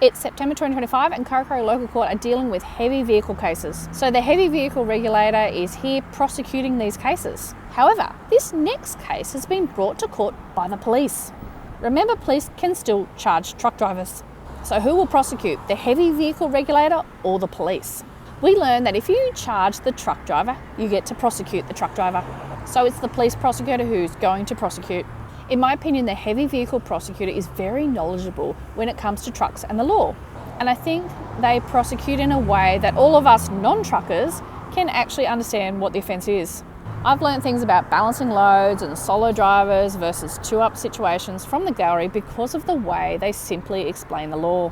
It's September 2025 and Kurri Kurri Local Court are dealing with heavy vehicle cases. So the heavy vehicle regulator is here prosecuting these cases. However, this next case has been brought to court by the police. Remember, police can still charge truck drivers. So who will prosecute, the heavy vehicle regulator or the police? We learned that if you charge the truck driver, you get to prosecute the truck driver. So it's the police prosecutor who's going to prosecute. In my opinion, the heavy vehicle prosecutor is very knowledgeable when it comes to trucks and the law. And I think they prosecute in a way that all of us non-truckers can actually understand what the offence is. I've learned things about balancing loads and solo drivers versus two-up situations from the gallery because of the way they simply explain the law.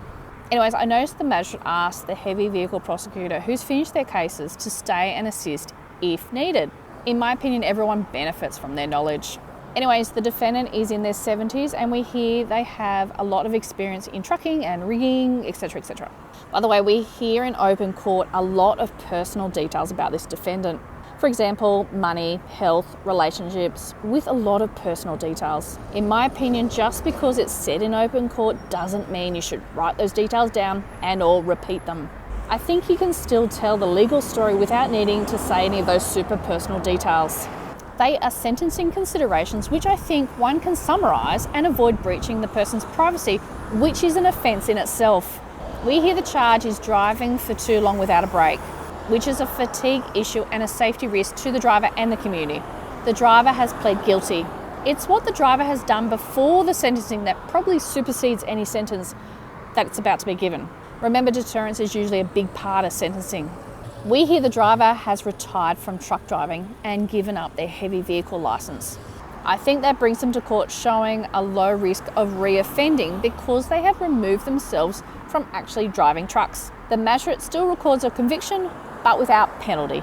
Anyways, I noticed the magistrate asked the heavy vehicle prosecutor who's finished their cases to stay and assist if needed. In my opinion, everyone benefits from their knowledge. Anyways, the defendant is in their 70s and we hear they have a lot of experience in trucking and rigging, etc, etc. By the way, we hear in open court a lot of personal details about this defendant. For example, money, health, relationships, with a lot of personal details. In my opinion, just because it's said in open court doesn't mean you should write those details down and or repeat them. I think you can still tell the legal story without needing to say any of those super personal details. They are sentencing considerations which I think one can summarise and avoid breaching the person's privacy, which is an offence in itself. We hear the charge is driving for too long without a break, which is a fatigue issue and a safety risk to the driver and the community. The driver has pled guilty. It's what the driver has done before the sentencing that probably supersedes any sentence that it's about to be given. Remember, deterrence is usually a big part of sentencing. We hear the driver has retired from truck driving and given up their heavy vehicle licence. I think that brings them to court showing a low risk of re-offending because they have removed themselves from actually driving trucks. The magistrate still records a conviction, but without penalty.